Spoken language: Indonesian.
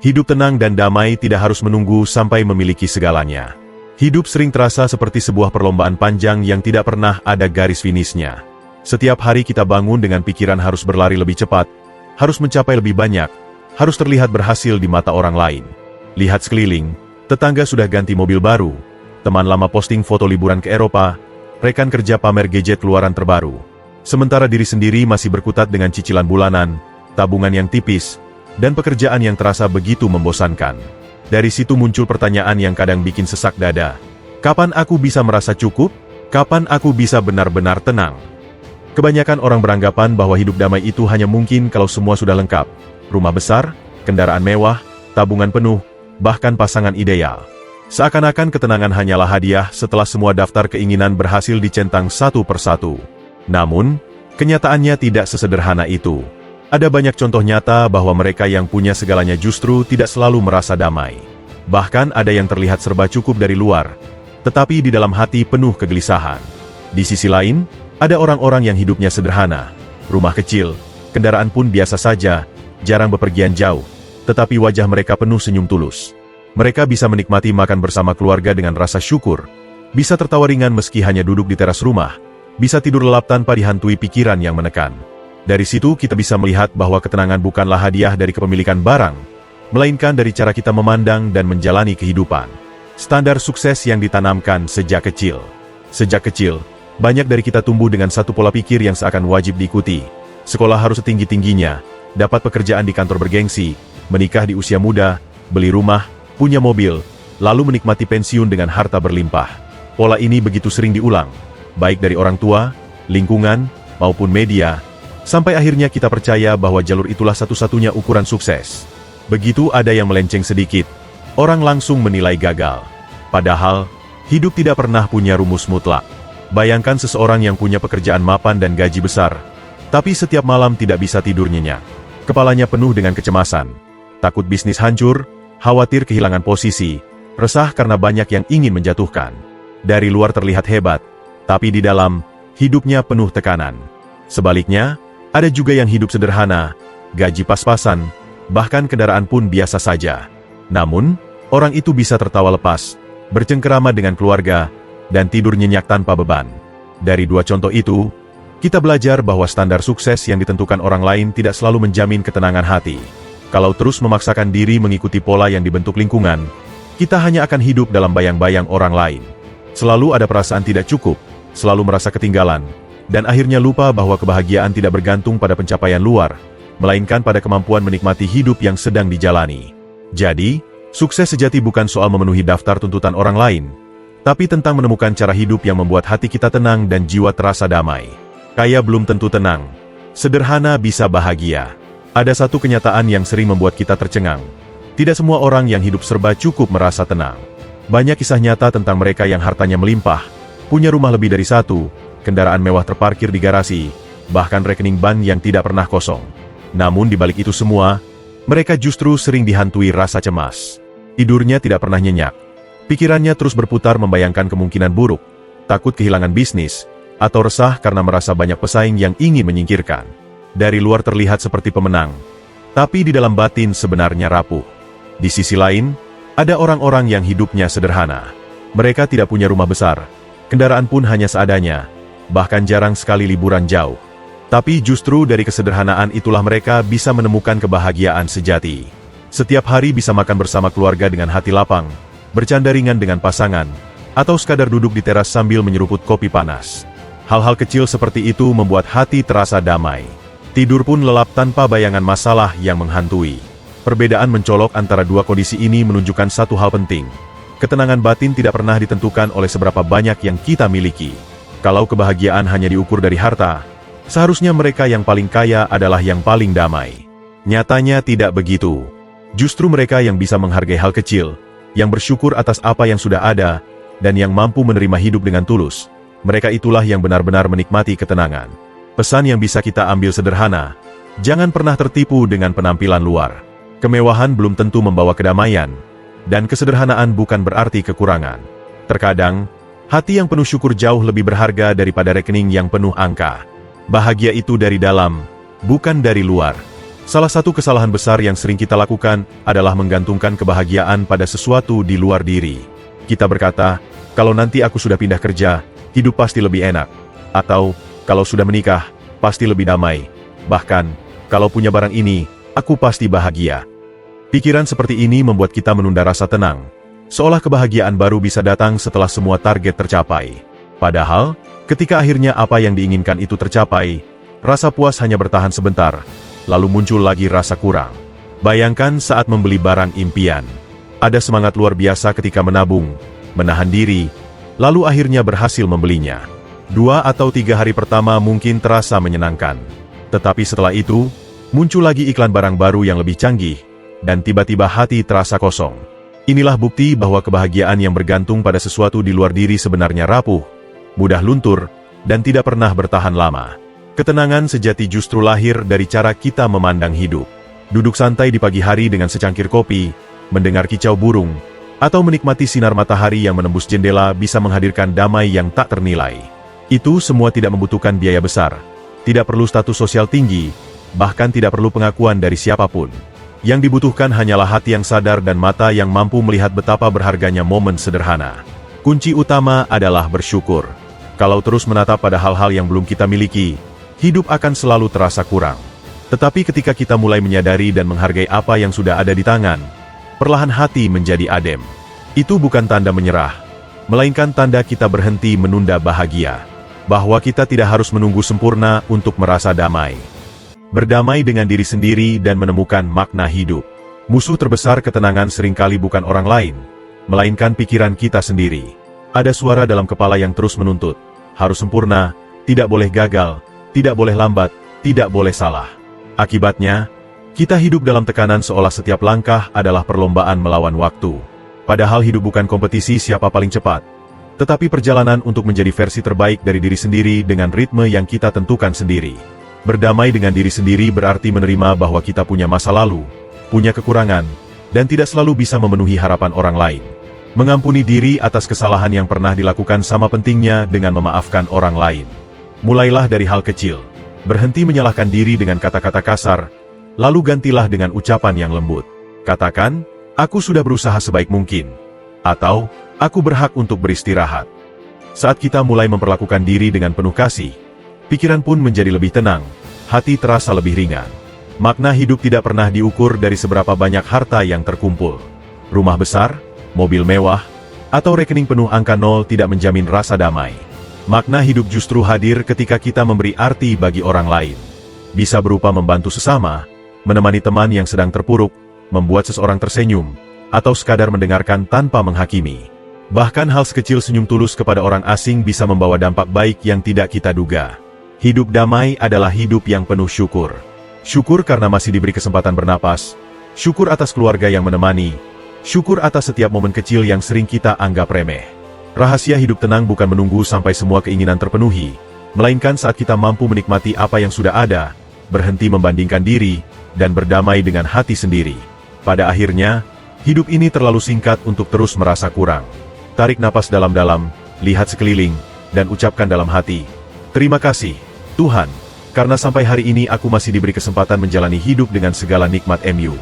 Hidup tenang dan damai tidak harus menunggu sampai memiliki segalanya. Hidup sering terasa seperti sebuah perlombaan panjang yang tidak pernah ada garis finishnya. Setiap hari kita bangun dengan pikiran harus berlari lebih cepat, harus mencapai lebih banyak, harus terlihat berhasil di mata orang lain. Lihat sekeliling, tetangga sudah ganti mobil baru, teman lama posting foto liburan ke Eropa, rekan kerja pamer gadget keluaran terbaru. Sementara diri sendiri masih berkutat dengan cicilan bulanan, tabungan yang tipis, dan pekerjaan yang terasa begitu membosankan. Dari situ muncul pertanyaan yang kadang bikin sesak dada. Kapan aku bisa merasa cukup? Kapan aku bisa benar-benar tenang? Kebanyakan orang beranggapan bahwa hidup damai itu hanya mungkin kalau semua sudah lengkap. Rumah besar, kendaraan mewah, tabungan penuh, bahkan pasangan ideal. Seakan-akan ketenangan hanyalah hadiah setelah semua daftar keinginan berhasil dicentang satu persatu. Namun, kenyataannya tidak sesederhana itu. Ada banyak contoh nyata bahwa mereka yang punya segalanya justru tidak selalu merasa damai. Bahkan ada yang terlihat serba cukup dari luar, tetapi di dalam hati penuh kegelisahan. Di sisi lain, ada orang-orang yang hidupnya sederhana, rumah kecil, kendaraan pun biasa saja, jarang bepergian jauh, tetapi wajah mereka penuh senyum tulus. Mereka bisa menikmati makan bersama keluarga dengan rasa syukur, bisa tertawa ringan meski hanya duduk di teras rumah, bisa tidur lelap tanpa dihantui pikiran yang menekan. Dari situ kita bisa melihat bahwa ketenangan bukanlah hadiah dari kepemilikan barang, melainkan dari cara kita memandang dan menjalani kehidupan. Standar sukses yang ditanamkan sejak kecil. Sejak kecil, banyak dari kita tumbuh dengan satu pola pikir yang seakan wajib diikuti. Sekolah harus setinggi-tingginya, dapat pekerjaan di kantor bergengsi, menikah di usia muda, beli rumah, punya mobil, lalu menikmati pensiun dengan harta berlimpah. Pola ini begitu sering diulang, baik dari orang tua, lingkungan, maupun media, sampai akhirnya kita percaya bahwa jalur itulah satu-satunya ukuran sukses. Begitu ada yang melenceng sedikit, orang langsung menilai gagal. Padahal, hidup tidak pernah punya rumus mutlak. Bayangkan seseorang yang punya pekerjaan mapan dan gaji besar, tapi setiap malam tidak bisa tidur nyenyak. Kepalanya penuh dengan kecemasan, takut bisnis hancur, khawatir kehilangan posisi, resah karena banyak yang ingin menjatuhkan. Dari luar terlihat hebat, tapi di dalam, hidupnya penuh tekanan. Sebaliknya, ada juga yang hidup sederhana, gaji pas-pasan, bahkan kendaraan pun biasa saja. Namun, orang itu bisa tertawa lepas, bercengkerama dengan keluarga, dan tidur nyenyak tanpa beban. Dari dua contoh itu, kita belajar bahwa standar sukses yang ditentukan orang lain tidak selalu menjamin ketenangan hati. Kalau terus memaksakan diri mengikuti pola yang dibentuk lingkungan, kita hanya akan hidup dalam bayang-bayang orang lain. Selalu ada perasaan tidak cukup, selalu merasa ketinggalan, dan akhirnya lupa bahwa kebahagiaan tidak bergantung pada pencapaian luar, melainkan pada kemampuan menikmati hidup yang sedang dijalani. Jadi, sukses sejati bukan soal memenuhi daftar tuntutan orang lain, tapi tentang menemukan cara hidup yang membuat hati kita tenang dan jiwa terasa damai. Kaya belum tentu tenang, sederhana bisa bahagia. Ada satu kenyataan yang sering membuat kita tercengang. Tidak semua orang yang hidup serba cukup merasa tenang. Banyak kisah nyata tentang mereka yang hartanya melimpah, punya rumah lebih dari satu, kendaraan mewah terparkir di garasi, bahkan rekening bank yang tidak pernah kosong. Namun di balik itu semua, mereka justru sering dihantui rasa cemas. Tidurnya tidak pernah nyenyak. Pikirannya terus berputar membayangkan kemungkinan buruk, takut kehilangan bisnis, atau resah karena merasa banyak pesaing yang ingin menyingkirkan. Dari luar terlihat seperti pemenang, tapi di dalam batin sebenarnya rapuh. Di sisi lain, ada orang-orang yang hidupnya sederhana. Mereka tidak punya rumah besar, kendaraan pun hanya seadanya, bahkan jarang sekali liburan jauh. Tapi justru dari kesederhanaan itulah mereka bisa menemukan kebahagiaan sejati. Setiap hari bisa makan bersama keluarga dengan hati lapang, bercanda ringan dengan pasangan, atau sekadar duduk di teras sambil menyeruput kopi panas. Hal-hal kecil seperti itu membuat hati terasa damai. Tidur pun lelap tanpa bayangan masalah yang menghantui. Perbedaan mencolok antara dua kondisi ini menunjukkan satu hal penting. Ketenangan batin tidak pernah ditentukan oleh seberapa banyak yang kita miliki. Kalau kebahagiaan hanya diukur dari harta, seharusnya mereka yang paling kaya adalah yang paling damai. Nyatanya tidak begitu. Justru mereka yang bisa menghargai hal kecil, yang bersyukur atas apa yang sudah ada, dan yang mampu menerima hidup dengan tulus, mereka itulah yang benar-benar menikmati ketenangan. Pesan yang bisa kita ambil sederhana, jangan pernah tertipu dengan penampilan luar. Kemewahan belum tentu membawa kedamaian, dan kesederhanaan bukan berarti kekurangan. Terkadang, hati yang penuh syukur jauh lebih berharga daripada rekening yang penuh angka. Bahagia itu dari dalam, bukan dari luar. Salah satu kesalahan besar yang sering kita lakukan adalah menggantungkan kebahagiaan pada sesuatu di luar diri. Kita berkata, kalau nanti aku sudah pindah kerja, hidup pasti lebih enak. Atau, kalau sudah menikah, pasti lebih damai. Bahkan, kalau punya barang ini, aku pasti bahagia. Pikiran seperti ini membuat kita menunda rasa tenang, seolah kebahagiaan baru bisa datang setelah semua target tercapai. Padahal, ketika akhirnya apa yang diinginkan itu tercapai, rasa puas hanya bertahan sebentar, lalu muncul lagi rasa kurang. Bayangkan saat membeli barang impian. Ada semangat luar biasa ketika menabung, menahan diri, lalu akhirnya berhasil membelinya. 2 atau 3 hari pertama mungkin terasa menyenangkan. Tetapi setelah itu, muncul lagi iklan barang baru yang lebih canggih, dan tiba-tiba hati terasa kosong. Inilah bukti bahwa kebahagiaan yang bergantung pada sesuatu di luar diri sebenarnya rapuh, mudah luntur, dan tidak pernah bertahan lama. Ketenangan sejati justru lahir dari cara kita memandang hidup. Duduk santai di pagi hari dengan secangkir kopi, mendengar kicau burung, atau menikmati sinar matahari yang menembus jendela bisa menghadirkan damai yang tak ternilai. Itu semua tidak membutuhkan biaya besar, tidak perlu status sosial tinggi, bahkan tidak perlu pengakuan dari siapapun. Yang dibutuhkan hanyalah hati yang sadar dan mata yang mampu melihat betapa berharganya momen sederhana. Kunci utama adalah bersyukur. Kalau terus menatap pada hal-hal yang belum kita miliki, hidup akan selalu terasa kurang. Tetapi ketika kita mulai menyadari dan menghargai apa yang sudah ada di tangan, perlahan hati menjadi adem. Itu bukan tanda menyerah, melainkan tanda kita berhenti menunda bahagia. Bahwa kita tidak harus menunggu sempurna untuk merasa damai. Berdamai dengan diri sendiri dan menemukan makna hidup. Musuh terbesar ketenangan seringkali bukan orang lain, melainkan pikiran kita sendiri. Ada suara dalam kepala yang terus menuntut, harus sempurna, tidak boleh gagal, tidak boleh lambat, tidak boleh salah. Akibatnya, kita hidup dalam tekanan seolah setiap langkah adalah perlombaan melawan waktu. Padahal hidup bukan kompetisi siapa paling cepat, tetapi perjalanan untuk menjadi versi terbaik dari diri sendiri dengan ritme yang kita tentukan sendiri. Berdamai dengan diri sendiri berarti menerima bahwa kita punya masa lalu, punya kekurangan, dan tidak selalu bisa memenuhi harapan orang lain. Mengampuni diri atas kesalahan yang pernah dilakukan sama pentingnya dengan memaafkan orang lain. Mulailah dari hal kecil. Berhenti menyalahkan diri dengan kata-kata kasar, lalu gantilah dengan ucapan yang lembut. Katakan, aku sudah berusaha sebaik mungkin. Atau, aku berhak untuk beristirahat. Saat kita mulai memperlakukan diri dengan penuh kasih, pikiran pun menjadi lebih tenang, hati terasa lebih ringan. Makna hidup tidak pernah diukur dari seberapa banyak harta yang terkumpul. Rumah besar, mobil mewah, atau rekening penuh angka nol tidak menjamin rasa damai. Makna hidup justru hadir ketika kita memberi arti bagi orang lain. Bisa berupa membantu sesama, menemani teman yang sedang terpuruk, membuat seseorang tersenyum, atau sekadar mendengarkan tanpa menghakimi. Bahkan hal sekecil senyum tulus kepada orang asing bisa membawa dampak baik yang tidak kita duga. Hidup damai adalah hidup yang penuh syukur. Syukur karena masih diberi kesempatan bernapas, syukur atas keluarga yang menemani, syukur atas setiap momen kecil yang sering kita anggap remeh. Rahasia hidup tenang bukan menunggu sampai semua keinginan terpenuhi, melainkan saat kita mampu menikmati apa yang sudah ada, berhenti membandingkan diri, dan berdamai dengan hati sendiri. Pada akhirnya, hidup ini terlalu singkat untuk terus merasa kurang. Tarik napas dalam-dalam, lihat sekeliling, dan ucapkan dalam hati, terima kasih, Tuhan, karena sampai hari ini aku masih diberi kesempatan menjalani hidup dengan segala nikmat MU.